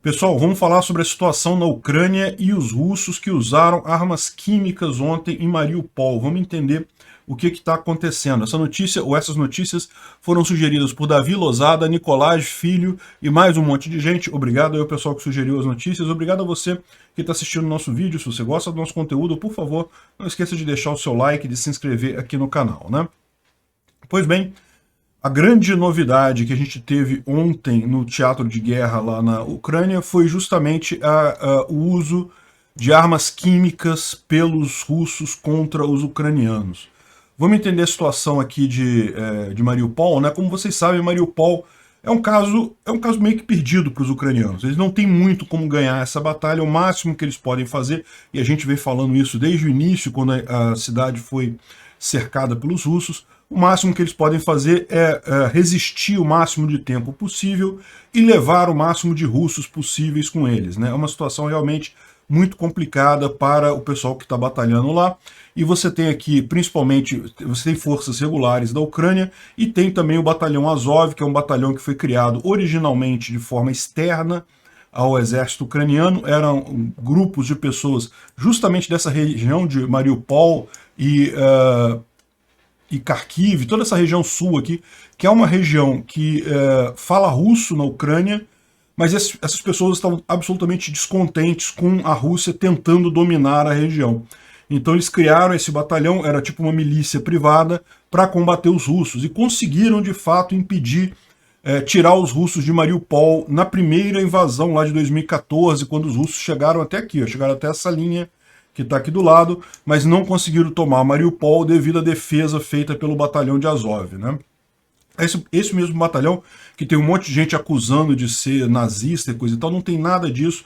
Pessoal, vamos falar sobre a situação na Ucrânia e os russos que usaram armas químicas ontem em Mariupol. Vamos entender o que está acontecendo. Essa notícia, ou essas notícias, foram sugeridas por Davi Lozada, Nicolás Filho e mais um monte de gente. Obrigado aí ao pessoal que sugeriu as notícias. Obrigado a você que está assistindo o nosso vídeo. Se você gosta do nosso conteúdo, por favor, não esqueça de deixar o seu like e de se inscrever aqui no canal, né? Pois bem, a grande novidade que a gente teve ontem no teatro de guerra lá na Ucrânia foi justamente o uso de armas químicas pelos russos contra os ucranianos. Vamos entender a situação aqui de Mariupol, né? Como vocês sabem, Mariupol é um caso meio que perdido para os ucranianos. Eles não têm muito como ganhar essa batalha, o máximo que eles podem fazer, e a gente vem falando isso desde o início, quando a cidade foi cercada pelos russos. O máximo que eles podem fazer é resistir o máximo de tempo possível e levar o máximo de russos possíveis com eles, né? É uma situação realmente muito complicada para o pessoal que está batalhando lá. E você tem aqui, principalmente, você tem forças regulares da Ucrânia e tem também o batalhão Azov, que é um batalhão que foi criado originalmente de forma externa ao exército ucraniano. Eram grupos de pessoas justamente dessa região de Mariupol e Kharkiv, toda essa região sul aqui, que é uma região que fala russo na Ucrânia, mas essas pessoas estavam absolutamente descontentes com a Rússia tentando dominar a região. Então eles criaram esse batalhão, era tipo uma milícia privada, para combater os russos, e conseguiram de fato impedir, tirar os russos de Mariupol na primeira invasão lá de 2014, quando os russos chegaram até aqui, chegaram até essa linha que está aqui do lado, mas não conseguiram tomar Mariupol devido à defesa feita pelo batalhão de Azov, né? Esse mesmo batalhão, que tem um monte de gente acusando de ser nazista e coisa e tal, não tem nada disso.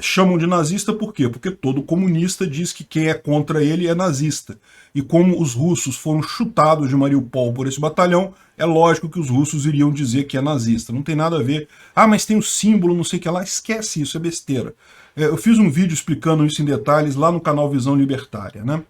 Chamam de nazista por quê? Porque todo comunista diz que quem é contra ele é nazista. E como os russos foram chutados de Mariupol por esse batalhão, é lógico que os russos iriam dizer que é nazista. Não tem nada a ver. Ah, mas tem o símbolo, não sei o que lá. Esquece isso, é besteira. Eu fiz um vídeo explicando isso em detalhes lá no canal Visão Libertária, né?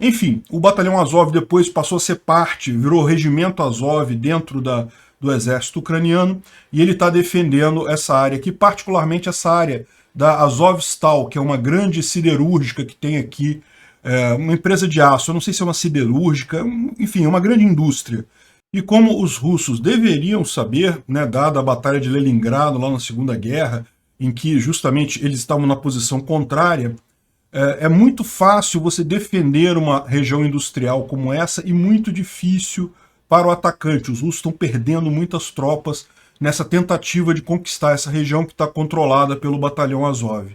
Enfim, o batalhão Azov depois passou a ser parte, virou regimento Azov dentro do exército ucraniano, e ele está defendendo essa área aqui, particularmente essa área da Azovstal, que é uma grande siderúrgica que tem aqui, uma empresa de aço, eu não sei se é uma siderúrgica, enfim, é uma grande indústria. E como os russos deveriam saber, né, dada a Batalha de Leningrado lá na Segunda Guerra, em que justamente eles estavam na posição contrária, é muito fácil você defender uma região industrial como essa e muito difícil para o atacante. Os russos estão perdendo muitas tropas nessa tentativa de conquistar essa região que está controlada pelo batalhão Azov.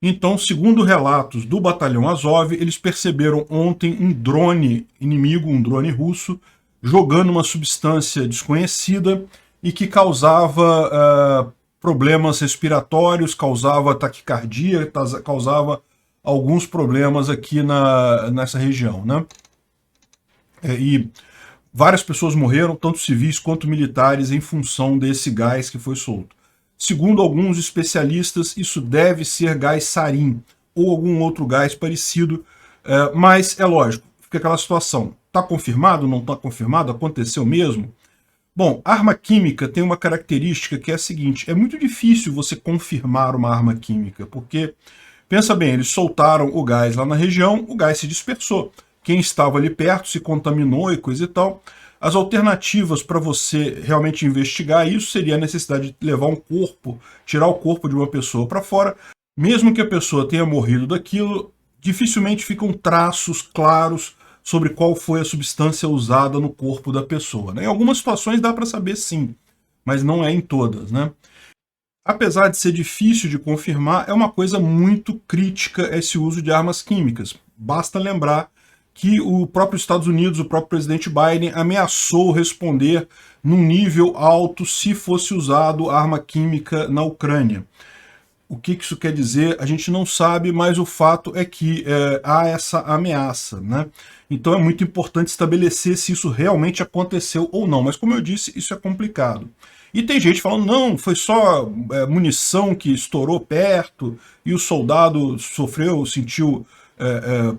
Então, segundo relatos do batalhão Azov, eles perceberam ontem um drone inimigo, um drone russo, jogando uma substância desconhecida e que causava problemas respiratórios, causava taquicardia, causava alguns problemas aqui nessa região, né? E várias pessoas morreram, tanto civis quanto militares, em função desse gás que foi solto. Segundo alguns especialistas, isso deve ser gás sarin, ou algum outro gás parecido, mas é lógico, fica aquela situação, está confirmado, não está confirmado, aconteceu mesmo? Bom, arma química tem uma característica que é a seguinte, é muito difícil você confirmar uma arma química, porque pensa bem, eles soltaram o gás lá na região, o gás se dispersou. Quem estava ali perto se contaminou e coisa e tal. As alternativas para você realmente investigar isso seria a necessidade de levar um corpo, tirar o corpo de uma pessoa para fora. Mesmo que a pessoa tenha morrido daquilo, dificilmente ficam traços claros sobre qual foi a substância usada no corpo da pessoa, né? Em algumas situações dá para saber sim, mas não é em todas, né? Apesar de ser difícil de confirmar, é uma coisa muito crítica esse uso de armas químicas. Basta lembrar que o próprio Estados Unidos, o próprio presidente Biden, ameaçou responder num nível alto se fosse usado arma química na Ucrânia. O que isso quer dizer, a gente não sabe, mas o fato é que há essa ameaça, né? Então é muito importante estabelecer se isso realmente aconteceu ou não. Mas como eu disse, isso é complicado. E tem gente falando, não, foi só munição que estourou perto e o soldado sentiu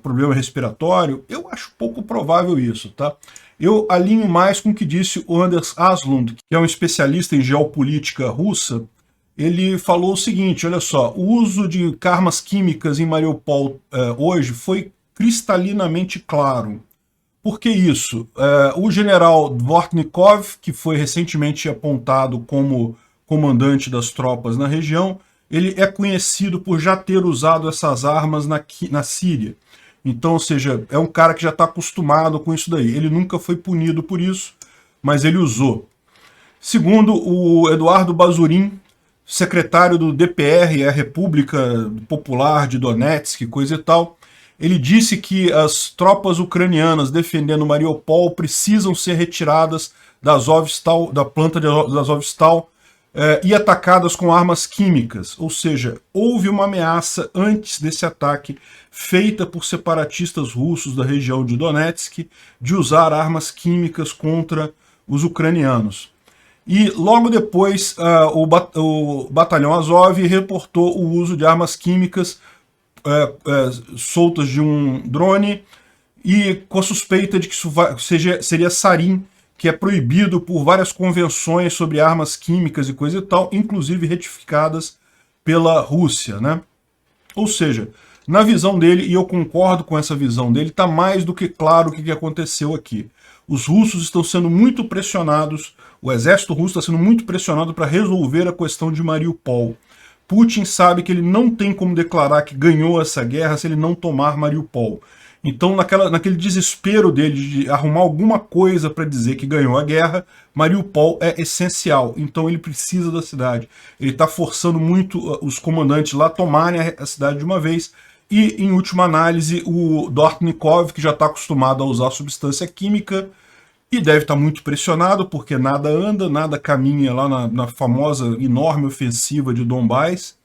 problema respiratório. Eu acho pouco provável isso, tá? Eu alinho mais com o que disse o Anders Aslund, que é um especialista em geopolítica russa. ele falou o seguinte, olha só, o uso de armas químicas em Mariupol hoje foi cristalinamente claro. Por que isso? O general Dvornikov, que foi recentemente apontado como comandante das tropas na região, ele é conhecido por já ter usado essas armas na Síria. Então, ou seja, é um cara que já está acostumado com isso daí. Ele nunca foi punido por isso, mas ele usou. Segundo o Eduardo Bazurin, secretário do DPR, a República Popular de Donetsk, coisa e tal, ele disse que as tropas ucranianas defendendo Mariupol precisam ser retiradas da planta de Azovstal e atacadas com armas químicas. Ou seja, houve uma ameaça antes desse ataque feita por separatistas russos da região de Donetsk de usar armas químicas contra os ucranianos. E logo depois o batalhão Azov reportou o uso de armas químicas soltas de um drone e com a suspeita de que isso seria sarin, que é proibido por várias convenções sobre armas químicas e coisa e tal, inclusive retificadas pela Rússia, né? Ou seja, na visão dele, e eu concordo com essa visão dele, está mais do que claro o que aconteceu aqui. Os russos estão sendo muito pressionados, o exército russo está sendo muito pressionado para resolver a questão de Mariupol. Putin sabe que ele não tem como declarar que ganhou essa guerra se ele não tomar Mariupol. Então, naquele desespero dele de arrumar alguma coisa para dizer que ganhou a guerra, Mariupol é essencial. Então ele precisa da cidade. Ele está forçando muito os comandantes lá a tomarem a cidade de uma vez. E, em última análise, o Dvornikov, que já está acostumado a usar substância química, e deve estar muito pressionado, porque nada anda, nada caminha lá na famosa, enorme ofensiva de Donbás,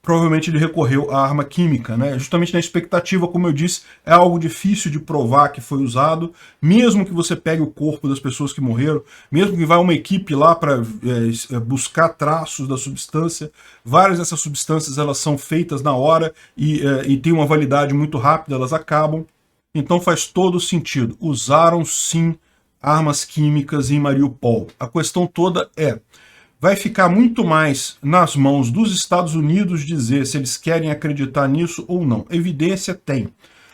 provavelmente ele recorreu à arma química, né? Justamente na expectativa, como eu disse, é algo difícil de provar que foi usado, mesmo que você pegue o corpo das pessoas que morreram, mesmo que vá uma equipe lá para buscar traços da substância, várias dessas substâncias elas são feitas na hora e tem uma validade muito rápida, elas acabam. Então faz todo sentido. Usaram sim armas químicas em Mariupol. A questão toda vai ficar muito mais nas mãos dos Estados Unidos dizer se eles querem acreditar nisso ou não. Evidência tem.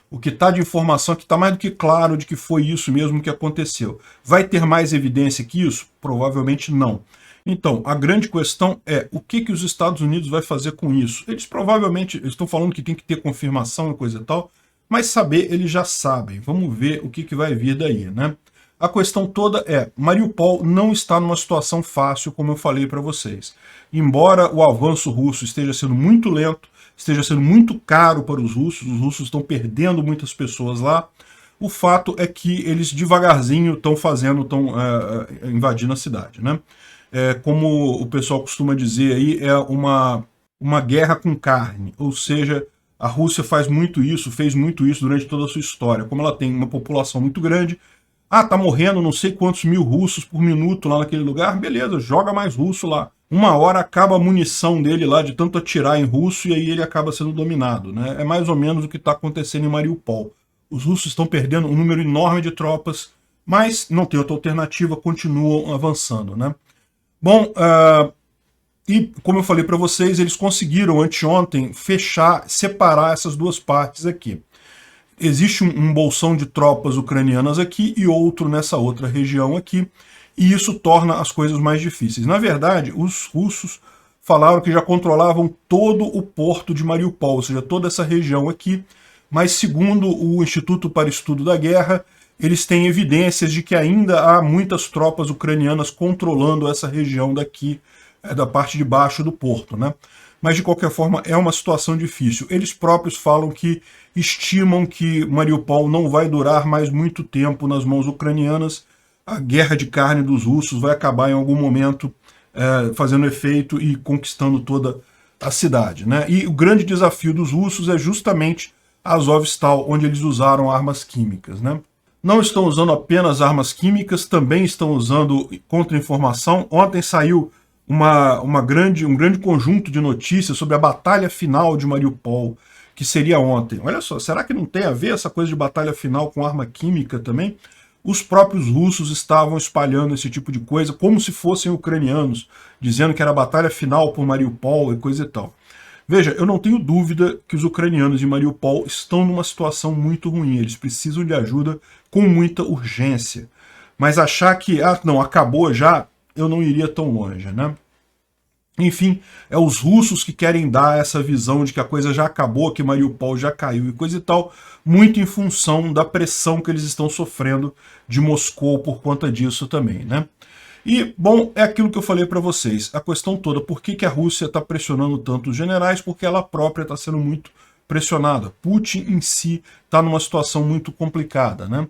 O que está de informação aqui está mais do que claro de que foi isso mesmo que aconteceu. Vai ter mais evidência que isso? Provavelmente não. Então, a grande questão é o que os Estados Unidos vai fazer com isso. Eles provavelmente estão falando que tem que ter confirmação e coisa e tal, mas saber eles já sabem. Vamos ver o que vai vir daí, né? A questão toda Mariupol não está numa situação fácil, como eu falei para vocês. Embora o avanço russo esteja sendo muito lento, esteja sendo muito caro para os russos estão perdendo muitas pessoas lá, o fato é que eles devagarzinho estão invadindo a cidade, né? Como o pessoal costuma dizer aí, é uma guerra com carne, ou seja, a Rússia fez muito isso durante toda a sua história. Como ela tem uma população muito grande, tá morrendo não sei quantos mil russos por minuto lá naquele lugar, beleza, joga mais russo lá. Uma hora acaba a munição dele lá de tanto atirar em russo e aí ele acaba sendo dominado, né? É mais ou menos o que está acontecendo em Mariupol. Os russos estão perdendo um número enorme de tropas, mas não tem outra alternativa, continuam avançando, né? Bom, e como eu falei para vocês, eles conseguiram anteontem separar essas duas partes aqui. Existe um bolsão de tropas ucranianas aqui e outro nessa outra região aqui, e isso torna as coisas mais difíceis. Na verdade, os russos falaram que já controlavam todo o porto de Mariupol, ou seja, toda essa região aqui, mas segundo o Instituto para Estudo da Guerra, eles têm evidências de que ainda há muitas tropas ucranianas controlando essa região daqui, da parte de baixo do porto, né? Mas de qualquer forma é uma situação difícil. Eles próprios falam que estimam que Mariupol não vai durar mais muito tempo nas mãos ucranianas. A guerra de carne dos russos vai acabar em algum momento fazendo efeito e conquistando toda a cidade, né? E o grande desafio dos russos é justamente Azovstal, onde eles usaram armas químicas, né? Não estão usando apenas armas químicas, também estão usando contra-informação. Ontem saiu um grande conjunto de notícias sobre a batalha final de Mariupol, que seria ontem. Olha só, será que não tem a ver essa coisa de batalha final com arma química também? os próprios russos estavam espalhando esse tipo de coisa, como se fossem ucranianos, dizendo que era a batalha final por Mariupol e coisa e tal. Veja, eu não tenho dúvida que os ucranianos de Mariupol estão numa situação muito ruim, eles precisam de ajuda com muita urgência. Mas achar que, não, acabou já, eu não iria tão longe, né? Enfim, é os russos que querem dar essa visão de que a coisa já acabou, que Mariupol já caiu e coisa e tal, muito em função da pressão que eles estão sofrendo de Moscou por conta disso também, né? E, bom, é aquilo que eu falei para vocês, a questão toda, por que a Rússia está pressionando tanto os generais? Porque ela própria está sendo muito pressionada. Putin em si está numa situação muito complicada, né?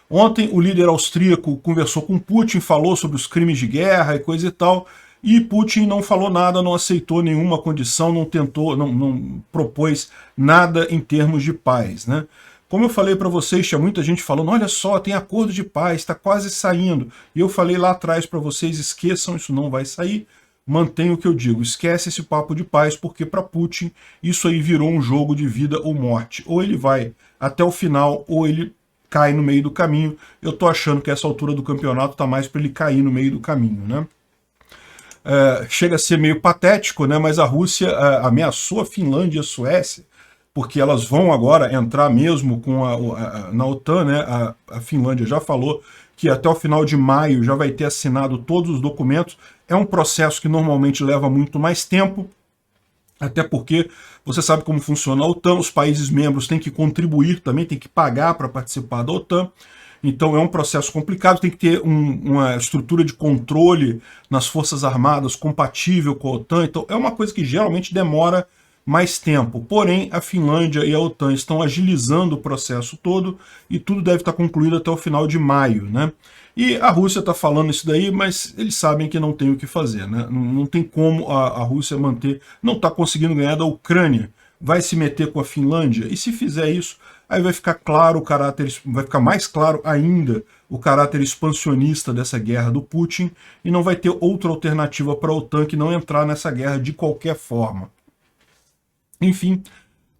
Ontem o líder austríaco conversou com Putin, falou sobre os crimes de guerra e coisa e tal, e Putin não falou nada, não aceitou nenhuma condição, não tentou, não propôs nada em termos de paz, né? Como eu falei para vocês, tinha muita gente falando, olha só, tem acordo de paz, está quase saindo. E eu falei lá atrás para vocês, esqueçam, isso não vai sair, mantenha o que eu digo, esquece esse papo de paz, porque para Putin isso aí virou um jogo de vida ou morte. Ou ele vai até o final, ou ele cai no meio do caminho. Eu tô achando que essa altura do campeonato tá mais para ele cair no meio do caminho, né? Chega a ser meio patético, né? Mas a Rússia ameaçou a Finlândia e a Suécia, porque elas vão agora entrar mesmo com na OTAN, né? A Finlândia já falou que até o final de maio já vai ter assinado todos os documentos. É um processo que normalmente leva muito mais tempo, até porque você sabe como funciona a OTAN, os países membros têm que contribuir também, têm que pagar para participar da OTAN. Então é um processo complicado, tem que ter uma estrutura de controle nas Forças Armadas compatível com a OTAN, então é uma coisa que geralmente demora mais tempo. Porém, a Finlândia e a OTAN estão agilizando o processo todo e tudo deve estar concluído até o final de maio, né? E a Rússia está falando isso daí, mas eles sabem que não tem o que fazer, né? Não tem como a Rússia manter, não está conseguindo ganhar da Ucrânia, vai se meter com a Finlândia, e se fizer isso, aí vai ficar claro o caráter, vai ficar mais claro ainda o caráter expansionista dessa guerra do Putin, e não vai ter outra alternativa para a OTAN que não entrar nessa guerra de qualquer forma. Enfim,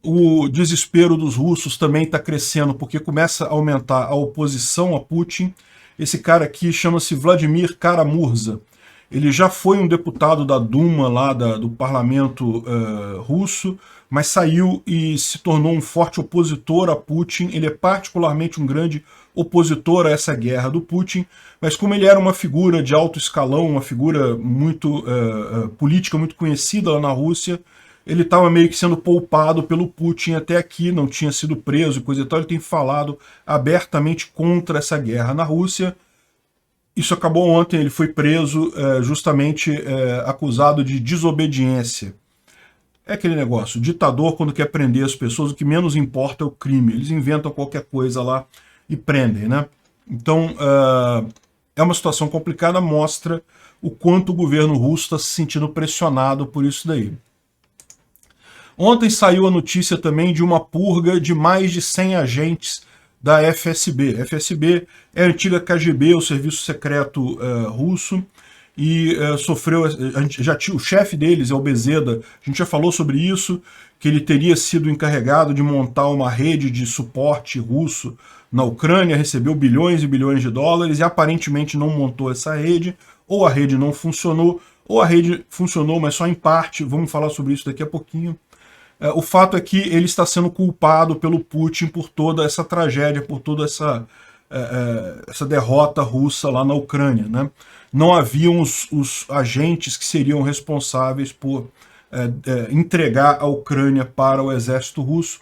o desespero dos russos também está crescendo, porque começa a aumentar a oposição a Putin. Esse cara aqui chama-se Vladimir Kara-Murza. Ele já foi um deputado da Duma, lá do parlamento russo, mas saiu e se tornou um forte opositor a Putin. Ele é particularmente um grande opositor a essa guerra do Putin, mas como ele era uma figura de alto escalão, uma figura muito política muito conhecida lá na Rússia, ele estava meio que sendo poupado pelo Putin até aqui, não tinha sido preso e coisa e tal, ele tem falado abertamente contra essa guerra na Rússia. Isso acabou ontem, ele foi preso justamente acusado de desobediência. É aquele negócio, o ditador quando quer prender as pessoas, o que menos importa é o crime, eles inventam qualquer coisa lá e prendem, né? Então, é uma situação complicada, mostra o quanto o governo russo está se sentindo pressionado por isso daí. Ontem saiu a notícia também de uma purga de mais de 100 agentes da FSB. FSB é a antiga KGB, o serviço secreto russo, e sofreu, o chefe deles é o Bezeda, a gente já falou sobre isso, que ele teria sido encarregado de montar uma rede de suporte russo na Ucrânia, recebeu bilhões e bilhões de dólares e aparentemente não montou essa rede, ou a rede não funcionou, ou a rede funcionou, mas só em parte, vamos falar sobre isso daqui a pouquinho. O fato é que ele está sendo culpado pelo Putin por toda essa tragédia, por toda essa derrota russa lá na Ucrânia, né? Não haviam os agentes que seriam responsáveis por entregar a Ucrânia para o exército russo.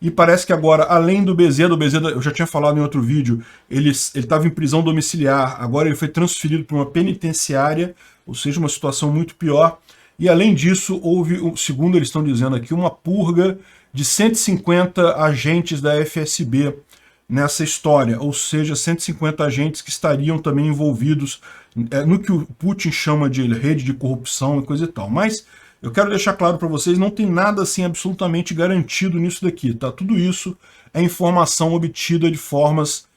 E parece que agora, além do Bezeda, eu já tinha falado em outro vídeo, ele estava em prisão domiciliar, agora ele foi transferido para uma penitenciária, ou seja, uma situação muito pior. E além disso, houve, segundo eles estão dizendo aqui, uma purga de 150 agentes da FSB nessa história, ou seja, 150 agentes que estariam também envolvidos no que o Putin chama de rede de corrupção e coisa e tal. Mas eu quero deixar claro para vocês, não tem nada assim absolutamente garantido nisso daqui, tá? Tudo isso é informação obtida de formas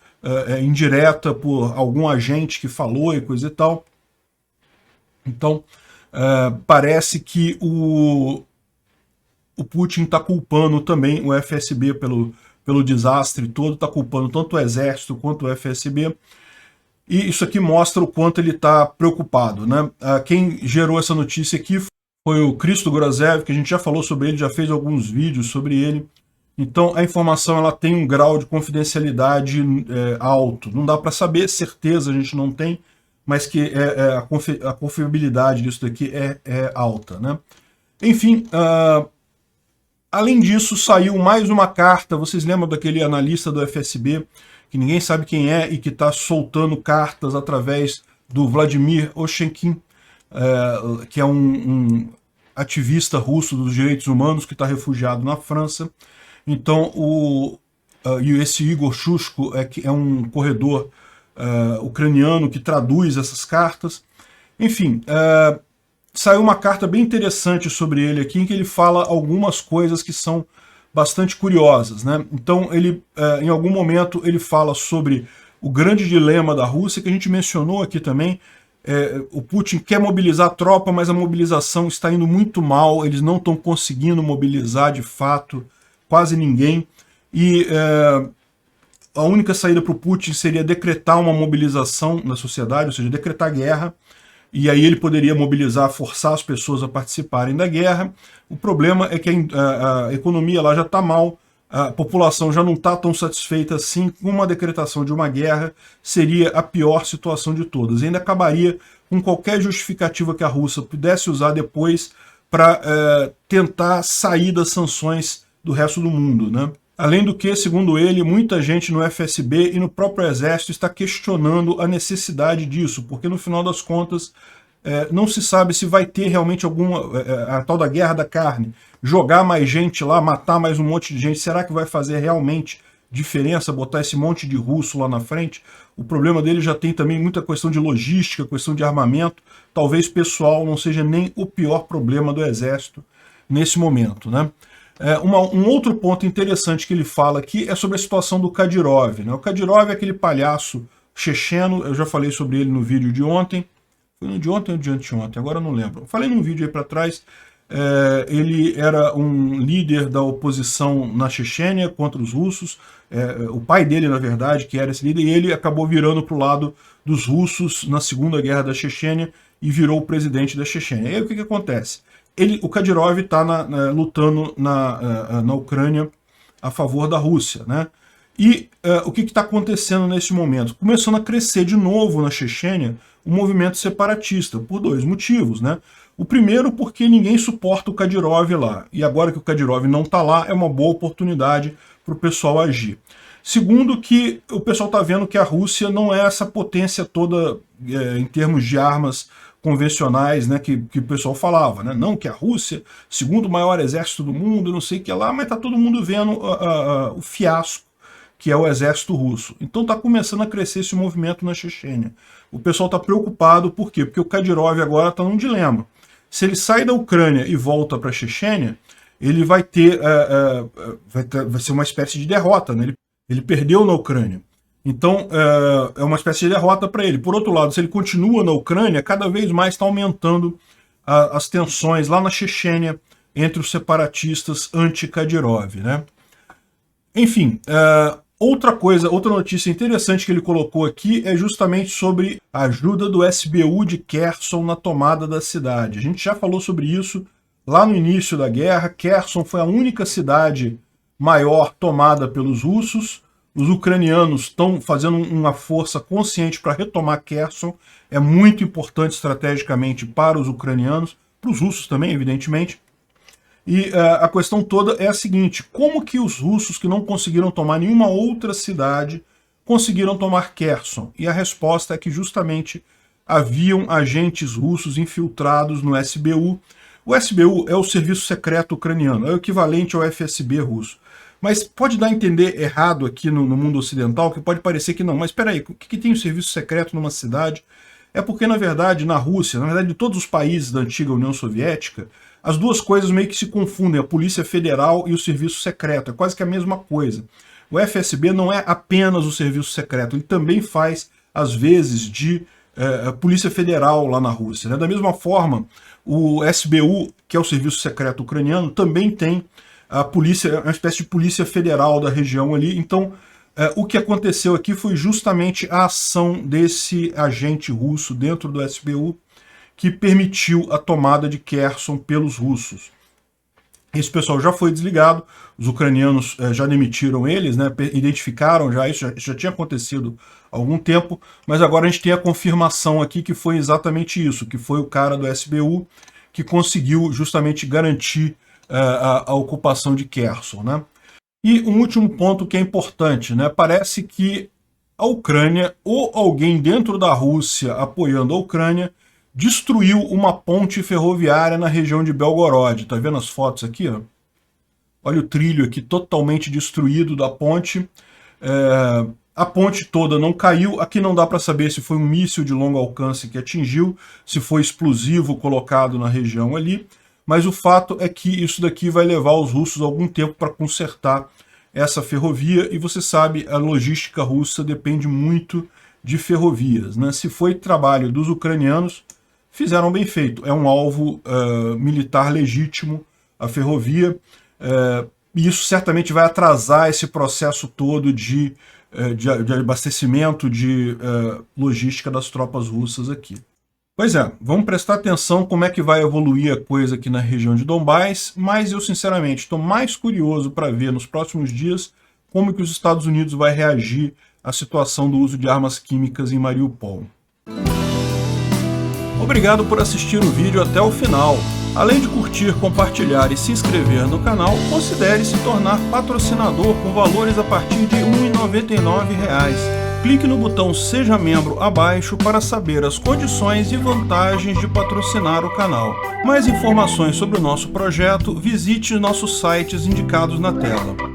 indireta por algum agente que falou e coisa e tal. Então, parece que o Putin está culpando também o FSB pelo desastre todo, está culpando tanto o Exército quanto o FSB. E isso aqui mostra o quanto ele está preocupado, né? Quem gerou essa notícia aqui foi o Christo Grozev, que a gente já falou sobre ele, já fez alguns vídeos sobre ele. Então a informação ela tem um grau de confidencialidade alto. Não dá para saber, certeza a gente não tem, mas que a confiabilidade disso daqui é alta, né? Enfim, além disso, saiu mais uma carta. Vocês lembram daquele analista do FSB, que ninguém sabe quem é e que está soltando cartas através do Vladimir Oshenkin, que é um ativista russo dos direitos humanos que está refugiado na França. Então, esse Igor Shushko é um corredor ucraniano que traduz essas cartas. Enfim, saiu uma carta bem interessante sobre ele aqui, em que ele fala algumas coisas que são bastante curiosas, né? Então, em algum momento, ele fala sobre o grande dilema da Rússia, que a gente mencionou aqui também. O Putin quer mobilizar a tropa, mas a mobilização está indo muito mal, eles não estão conseguindo mobilizar de fato quase ninguém, e a única saída para o Putin seria decretar uma mobilização na sociedade, ou seja, decretar guerra, e aí ele poderia mobilizar, forçar as pessoas a participarem da guerra. O problema é que a economia lá já está mal, a população já não está tão satisfeita assim, com uma decretação de uma guerra seria a pior situação de todas. E ainda acabaria com qualquer justificativa que a Rússia pudesse usar depois para tentar sair das sanções do resto do mundo, né? Além do que, segundo ele, muita gente no FSB e no próprio Exército está questionando a necessidade disso, porque no final das contas não se sabe se vai ter realmente a tal da guerra da carne, jogar mais gente lá, matar mais um monte de gente, será que vai fazer realmente diferença botar esse monte de russo lá na frente? O problema dele já tem também muita questão de logística, questão de armamento, talvez pessoal não seja nem o pior problema do Exército nesse momento, né? Um outro ponto interessante que ele fala aqui é sobre a situação do Kadyrov, né? O Kadyrov é aquele palhaço checheno, eu já falei sobre ele no vídeo de ontem. Foi no de ontem ou de anteontem? Agora eu não lembro. Falei num vídeo aí para trás. Ele era um líder da oposição na Chechênia contra os russos. O pai dele, na verdade, que era esse líder, e ele acabou virando para o lado dos russos na Segunda Guerra da Chechênia e virou o presidente da Chechênia. E aí o que acontece? O Kadyrov está lutando na Ucrânia a favor da Rússia, né? E o que está acontecendo nesse momento? Começando a crescer de novo na Chechênia o movimento separatista, por dois motivos, né? O primeiro, porque ninguém suporta o Kadyrov lá, e agora que o Kadyrov não está lá, é uma boa oportunidade para o pessoal agir. Segundo, que o pessoal está vendo que a Rússia não é essa potência toda em termos de armas convencionais, né, que o pessoal falava, né? Não, que a Rússia, segundo maior exército do mundo, não sei o que lá, mas está todo mundo vendo o fiasco que é o exército russo. Então está começando a crescer esse movimento na Chechênia. O pessoal está preocupado, por quê? Porque o Kadyrov agora está num dilema. Se ele sai da Ucrânia e volta para a Chechênia, ele vai ser uma espécie de derrota, né? Ele perdeu na Ucrânia. Então, é uma espécie de derrota para ele. Por outro lado, se ele continua na Ucrânia, cada vez mais está aumentando as tensões lá na Chechênia entre os separatistas anti-Kadyrov, né? Enfim, outra notícia interessante que ele colocou aqui é justamente sobre a ajuda do SBU de Kherson na tomada da cidade. A gente já falou sobre isso lá no início da guerra. Kherson foi a única cidade maior tomada pelos russos. Os ucranianos estão fazendo uma força consciente para retomar Kherson. É muito importante estrategicamente para os ucranianos, para os russos também, evidentemente. E a questão toda é a seguinte: como que os russos que não conseguiram tomar nenhuma outra cidade conseguiram tomar Kherson? E a resposta é que justamente haviam agentes russos infiltrados no SBU. O SBU é o Serviço Secreto Ucraniano, é o equivalente ao FSB russo. Mas pode dar a entender errado aqui no mundo ocidental, que pode parecer que não. Mas espera aí, o que tem o serviço secreto numa cidade? É porque, na verdade, na Rússia, na verdade, de todos os países da antiga União Soviética, as duas coisas meio que se confundem, a Polícia Federal e o Serviço Secreto. É quase que a mesma coisa. O FSB não é apenas o Serviço Secreto, ele também faz, às vezes, de Polícia Federal lá na Rússia, né? Da mesma forma, o SBU, que é o Serviço Secreto Ucraniano, também tem a polícia, é uma espécie de polícia federal da região ali. Então, o que aconteceu aqui foi justamente a ação desse agente russo dentro do SBU que permitiu a tomada de Kherson pelos russos. Esse pessoal já foi desligado, os ucranianos já demitiram eles, né, identificaram já, isso já tinha acontecido há algum tempo, mas agora a gente tem a confirmação aqui que foi exatamente isso, que foi o cara do SBU que conseguiu justamente garantir a ocupação de Kherson, né? E um último ponto que é importante, né? Parece que a Ucrânia, ou alguém dentro da Rússia apoiando a Ucrânia, destruiu uma ponte ferroviária na região de Belgorod. Tá vendo as fotos aqui? Ó? Olha o trilho aqui totalmente destruído da ponte. A ponte toda não caiu. Aqui não dá para saber se foi um míssil de longo alcance que atingiu, se foi explosivo colocado na região ali. Mas o fato é que isso daqui vai levar os russos algum tempo para consertar essa ferrovia. E você sabe, a logística russa depende muito de ferrovias, né? Se foi trabalho dos ucranianos, fizeram bem feito. É um alvo militar legítimo, a ferrovia, e isso certamente vai atrasar esse processo todo de abastecimento, de logística das tropas russas aqui. Pois é, vamos prestar atenção como é que vai evoluir a coisa aqui na região de Donbás, mas eu sinceramente estou mais curioso para ver nos próximos dias como que os Estados Unidos vai reagir à situação do uso de armas químicas em Mariupol. Obrigado por assistir o vídeo até o final. Além de curtir, compartilhar e se inscrever no canal, considere se tornar patrocinador com valores a partir de R$ 1,99. Clique no botão Seja Membro abaixo para saber as condições e vantagens de patrocinar o canal. Mais informações sobre o nosso projeto, visite nossos sites indicados na tela.